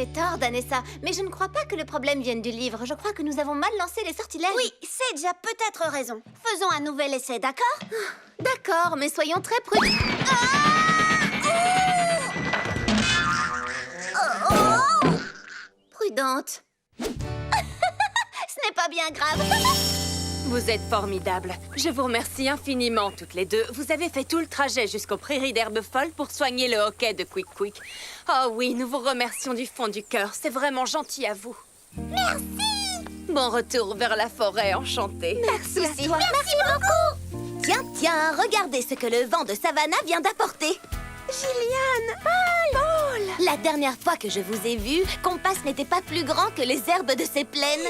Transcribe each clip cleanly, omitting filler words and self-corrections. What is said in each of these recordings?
fait tort, Danessa. Mais je ne crois pas que le problème vienne du livre. Je crois que nous avons mal lancé les sortilèges. Oui, Sage a peut-être raison. Faisons un nouvel essai, d'accord? D'accord, mais soyons très prudents. Prudente. Ce n'est pas bien grave. Vous êtes formidables. Je vous remercie infiniment toutes les deux. Vous avez fait tout le trajet jusqu'aux prairies d'herbes folles pour soigner le hoquet de Quick Quick. Oh oui, nous vous remercions du fond du cœur. C'est vraiment gentil à vous. Merci. Bon retour vers la forêt enchantée. Merci beaucoup. Tiens, regardez ce que le vent de Savannah vient d'apporter. Gillian! Paul! La dernière fois que je vous ai vu, Compas n'était pas plus grand que les herbes de ces plaines.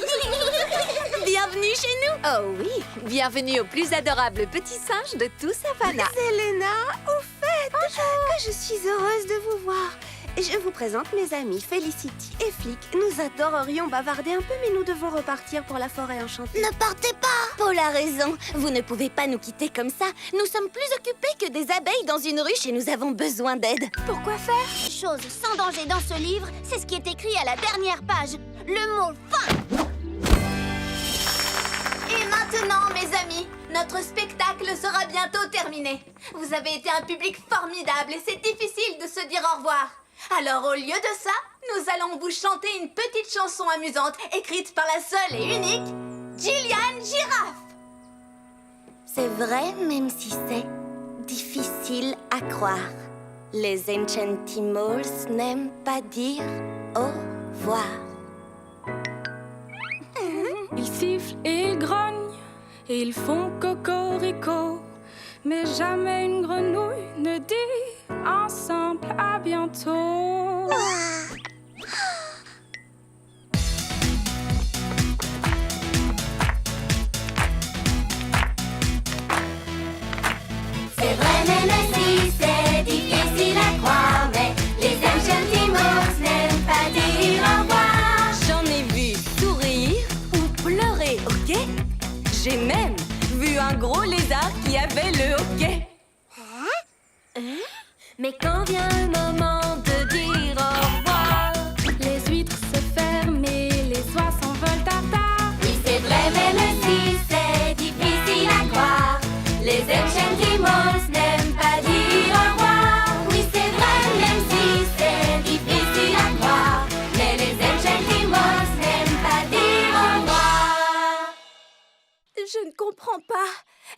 Bienvenue chez nous! Oh oui, bienvenue au plus adorable petit singe de tout Savannah. Selena, au fait, que je suis heureuse de vous voir. Je vous présente mes amis Felicity et Flick. Nous adorerions bavarder un peu, mais nous devons repartir pour la forêt enchantée. Ne partez pas! Paul a raison. Vous ne pouvez pas nous quitter comme ça. Nous sommes plus occupés que des abeilles dans une ruche et nous avons besoin d'aide. Pourquoi faire? Chose sans danger dans ce livre, c'est ce qui est écrit à la dernière page. Le mot fin! Et maintenant, mes amis, notre spectacle sera bientôt terminé. Vous avez été un public formidable et c'est difficile de se dire au revoir. Alors, au lieu de ça, nous allons vous chanter une petite chanson amusante écrite par la seule et unique Gillian Giraffe. C'est vrai, même si c'est difficile à croire. Les Enchantimals n'aiment pas dire au revoir. Ils sifflent et ils grognent et ils font cocorico. Mais jamais une grenouille ne dit ensemble à bientôt. C'est vrai, même si c'est difficile à croire, mais les Enchantimals n'aiment pas dire au revoir. J'en ai vu sourire ou pleurer, ok? J'ai même vu un gros lézard qui avait le hoquet. Mais quand vient le moment de dire au revoir, les huîtres se ferment et les oies s'envolent tard. Oui, c'est vrai, même si c'est difficile à croire, les Enchantimals n'aiment pas dire au revoir. Oui, c'est vrai, même si c'est difficile à croire, mais les Enchantimals n'aiment pas dire au revoir. Je ne comprends pas.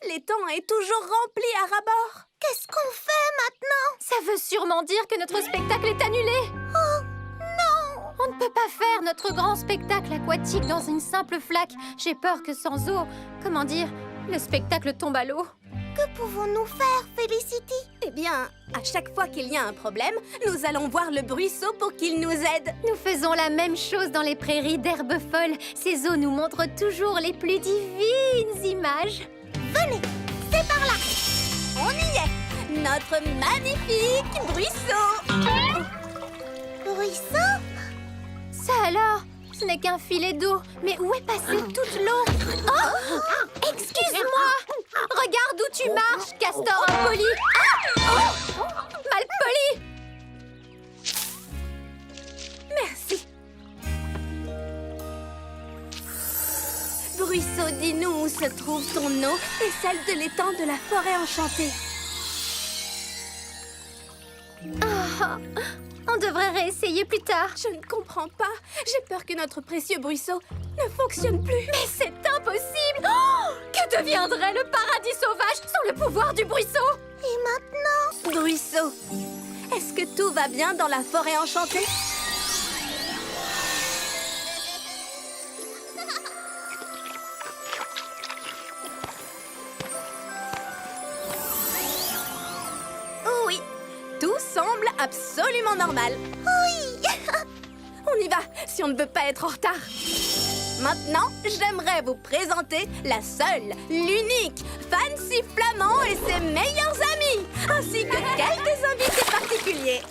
L'étang est toujours rempli à ras-bord. Qu'est-ce qu'on fait maintenant? Ça veut sûrement dire que notre spectacle est annulé. Oh, non! On ne peut pas faire notre grand spectacle aquatique dans une simple flaque. J'ai peur que sans eau, comment dire, le spectacle tombe à l'eau. Que pouvons-nous faire, Felicity? Eh bien, à chaque fois qu'il y a un problème, nous allons voir le bruisseau pour qu'il nous aide. Nous faisons la même chose dans les prairies d'herbes folles. Ces eaux nous montrent toujours les plus divines images. Venez, c'est par là! On y est! Notre magnifique bruisseau! Ruisseau? Ça alors? Ce n'est qu'un filet d'eau. Mais où est passée toute l'eau? Oh! Excuse-moi! Regarde où tu marches, castor impoli! Ah! Oh! Mal poli! Merci. Bruisseau, dis-nous où se trouve ton eau et celle de l'étang de la forêt enchantée. Ah, on devrait réessayer plus tard. Je ne comprends pas. J'ai peur que notre précieux bruisseau ne fonctionne plus. Mais c'est impossible! Oh! Que deviendrait le paradis sauvage sans le pouvoir du bruisseau? Et maintenant? Bruisseau, est-ce que tout va bien dans la forêt enchantée? Oui, tout semble absolument normal. Oui! On y va, si on ne veut pas être en retard. Maintenant, j'aimerais vous présenter la seule, l'unique, Fancy Flamand et ses meilleurs amis, ainsi que quelques invités particuliers.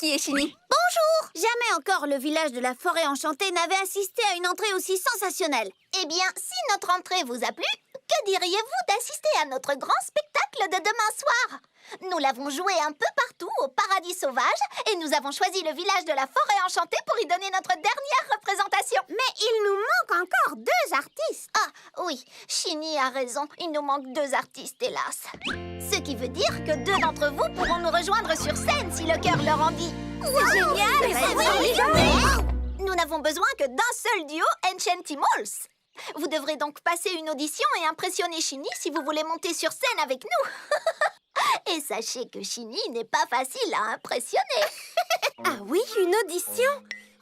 Felicity et Shinny. Bonjour! Jamais encore le village de la forêt enchantée n'avait assisté à une entrée aussi sensationnelle. Eh bien, si notre entrée vous a plu, que diriez-vous d'assister à notre grand spectacle de demain soir? Nous l'avons joué un peu partout au Paradis Sauvage et nous avons choisi le village de la forêt enchantée pour y donner notre dernière représentation. Mais il nous manque encore 2 artistes. Ah oui, Shinny a raison, il nous manque 2 artistes, hélas. Ce qui veut dire que 2 d'entre vous pourront nous rejoindre sur scène si le cœur leur en dit. C'est génial! Nous n'avons besoin que d'un seul duo, Enchantimals. Vous devrez donc passer une audition et impressionner Shinny si vous voulez monter sur scène avec nous. Et sachez que Shinny n'est pas facile à impressionner. Ah oui, une audition?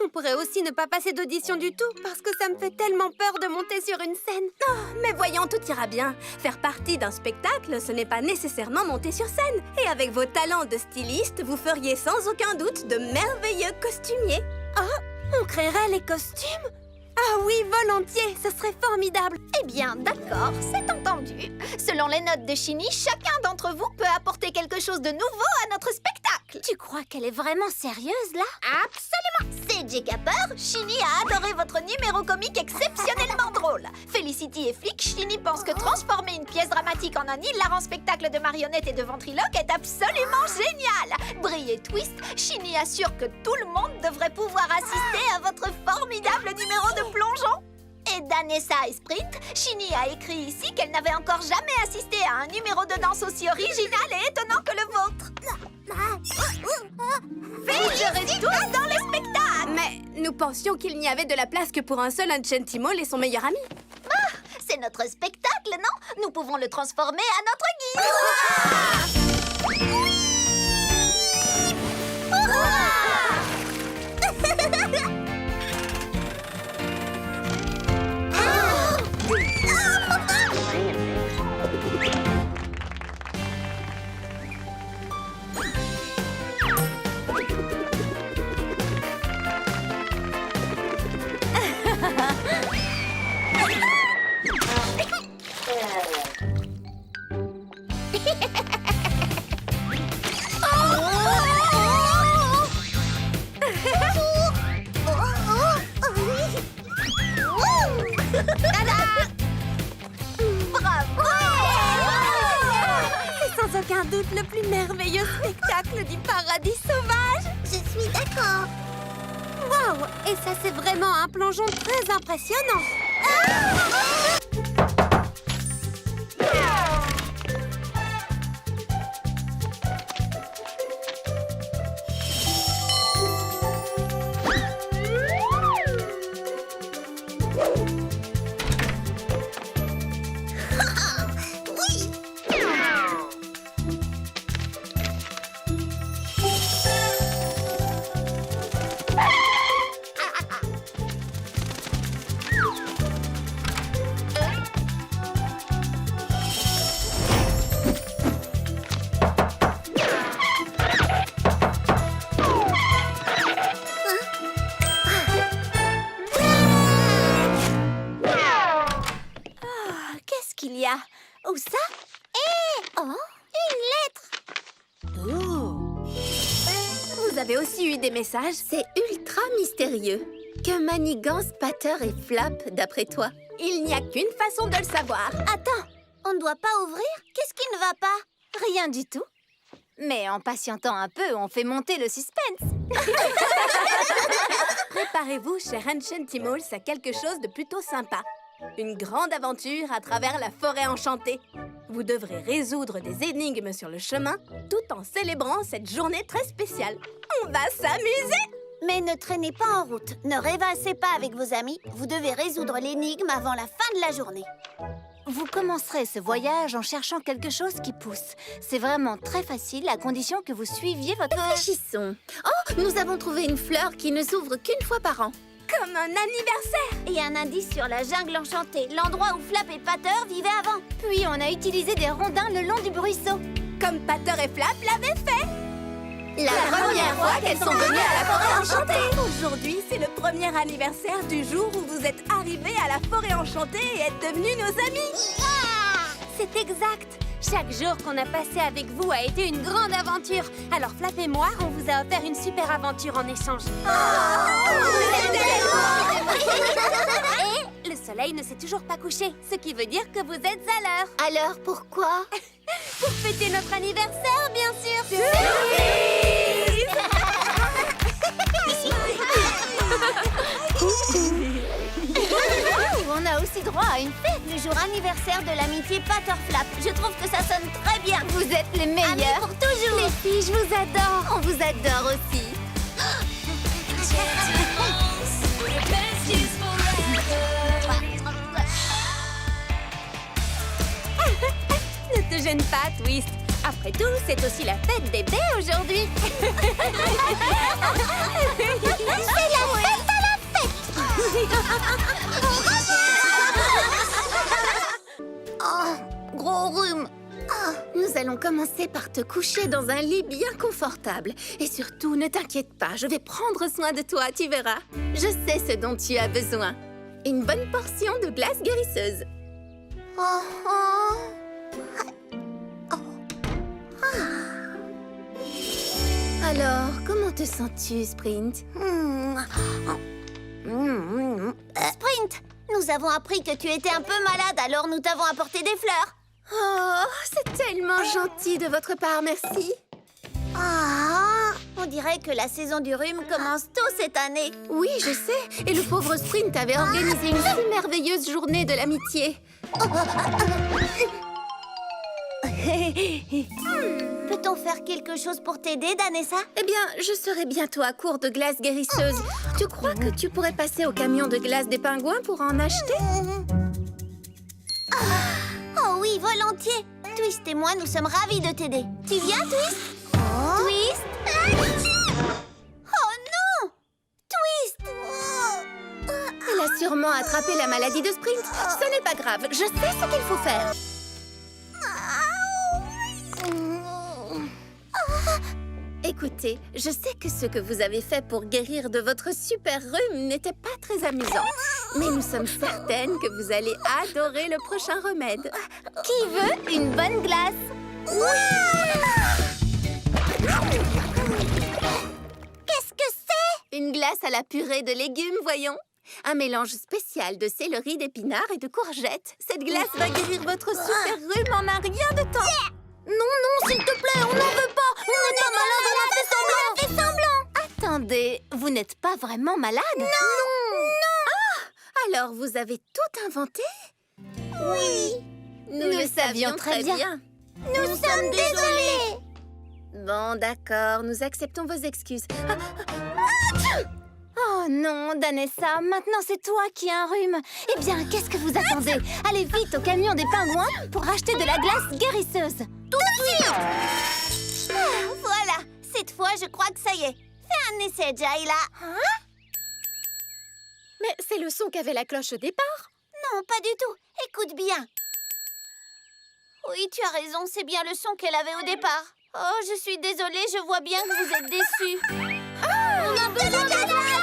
On pourrait aussi ne pas passer d'audition du tout, parce que ça me fait tellement peur de monter sur une scène. Mais voyons, tout ira bien. Faire partie d'un spectacle, ce n'est pas nécessairement monter sur scène. Et avec vos talents de styliste, vous feriez sans aucun doute de merveilleux costumiers. On créerait les costumes? Ah oui, volontiers, ce serait formidable. Eh bien, d'accord, c'est entendu. Selon les notes de Shinny, chacun d'entre vous peut apporter quelque chose de nouveau à notre spectacle. Tu crois qu'elle est vraiment sérieuse, là? Absolument. C'est J. Capper. Shinny a adoré votre numéro comique exceptionnellement drôle. Felicity et Flick, Shinny pense que transformer une pièce dramatique en un hilarant spectacle de marionnettes et de ventriloques est absolument génial. Brie et Twist, Shinny assure que tout le monde devrait pouvoir assister à votre formidable numéro de plongeon. Et Danessa et Sprint, Shinny a écrit ici qu'elle n'avait encore jamais assisté à un numéro de danse aussi original et étonnant que le vôtre. Figurez tous dans le spectacle! Mais nous pensions qu'il n'y avait de la place que pour un seul Enchantimal et son meilleur ami. C'est notre spectacle, non? Nous pouvons le transformer à notre guise. C'est sans aucun doute le plus merveilleux spectacle du Paradis Sauvage. Je suis d'accord. Waouh! Et ça, c'est vraiment un plongeon très impressionnant. Qu'il y a? Où ça? Une lettre! Vous avez aussi eu des messages? C'est ultra mystérieux. Que manigance Patter et Flap, d'après toi? Il n'y a qu'une façon de le savoir. Attends, on ne doit pas ouvrir? Qu'est-ce qui ne va pas? Rien du tout. Mais en patientant un peu, on fait monter le suspense. Préparez-vous, cher Enchantimals, à quelque chose de plutôt sympa. Une grande aventure à travers la forêt enchantée. Vous devrez résoudre des énigmes sur le chemin tout en célébrant cette journée très spéciale. On va s'amuser! Mais ne traînez pas en route, ne rêvassez pas avec vos amis. Vous devez résoudre l'énigme avant la fin de la journée. Vous commencerez ce voyage en cherchant quelque chose qui pousse. C'est vraiment très facile à condition que vous suiviez votre... Réfléchissons. Oh, nous avons trouvé une fleur qui ne s'ouvre qu'une fois par an. Comme un anniversaire! Et un indice sur la jungle enchantée, l'endroit où Flap et Patter vivaient avant. Puis on a utilisé des rondins le long du ruisseau. Comme Patter et Flap l'avaient fait! La première fois qu'elles sont venues à la forêt enchantée. Aujourd'hui, c'est le premier anniversaire du jour où vous êtes arrivés à la forêt enchantée et êtes devenus nos amis. C'est exact. Chaque jour qu'on a passé avec vous a été une grande aventure. Alors Flap et moi, on vous a offert une super aventure en échange. Et le soleil ne s'est toujours pas couché, ce qui veut dire que vous êtes à l'heure. Alors, pourquoi? Pour fêter notre anniversaire, bien sûr. On a aussi droit à une fête, le jour anniversaire de l'amitié Patterflap. Je trouve que ça sonne très bien. Vous êtes les meilleurs. Amis pour toujours. Les filles, je vous adore. On vous adore aussi. Ne te gêne pas, Twist. Après tout, c'est aussi la fête des baies aujourd'hui. C'est la fête à la fête. Oh, gros rhume. Nous allons commencer par te coucher dans un lit bien confortable. Et surtout, ne t'inquiète pas, je vais prendre soin de toi, tu verras. Je sais ce dont tu as besoin. Une bonne portion de glace guérisseuse. Oh, oh. Alors, comment te sens-tu, Sprint? Sprint, nous avons appris que tu étais un peu malade, alors nous t'avons apporté des fleurs. Oh, c'est tellement gentil de votre part, merci. On dirait que la saison du rhume commence tôt cette année. Oui, je sais. Et le pauvre Sprint avait organisé une si merveilleuse journée de l'amitié. Peut-on faire quelque chose pour t'aider, Danessa? Eh bien, je serai bientôt à court de glace guérisseuse. Tu crois que tu pourrais passer au camion de glace des pingouins pour en acheter? Oh oui, volontiers. Twist et moi, nous sommes ravis de t'aider. Tu viens, Twist? Twist? Oh non! Twist! Elle a sûrement attrapé la maladie de Sprint. Ce n'est pas grave, je sais ce qu'il faut faire. Écoutez, je sais que ce que vous avez fait pour guérir de votre super rhume n'était pas très amusant. Mais nous sommes certaines que vous allez adorer le prochain remède. Qui veut une bonne glace? Qu'est-ce que c'est? Une glace à la purée de légumes, voyons. Un mélange spécial de céleri, d'épinards et de courgettes. Cette glace va guérir votre super rhume en un rien de temps. Non, s'il te plaît, on n'en veut pas. On n'est pas malade, on a fait semblant. On a fait semblant. Attendez, vous n'êtes pas vraiment malade? Non. Alors, vous avez tout inventé? Oui. Nous le savions très bien. Nous sommes désolés. Bon, d'accord, nous acceptons vos excuses. Oh non, Danessa, maintenant c'est toi qui as un rhume. Eh bien, qu'est-ce que vous attendez? Allez vite au camion des pingouins pour acheter de la glace guérisseuse. Tout de suite. Voilà, cette fois, je crois que ça y est. Fais un essai, Jayla. Mais c'est le son qu'avait la cloche au départ. Non, pas du tout. Écoute bien. Oui, tu as raison, c'est bien le son qu'elle avait au départ. Oh, je suis désolée, je vois bien que vous êtes déçus. On a besoin de glace.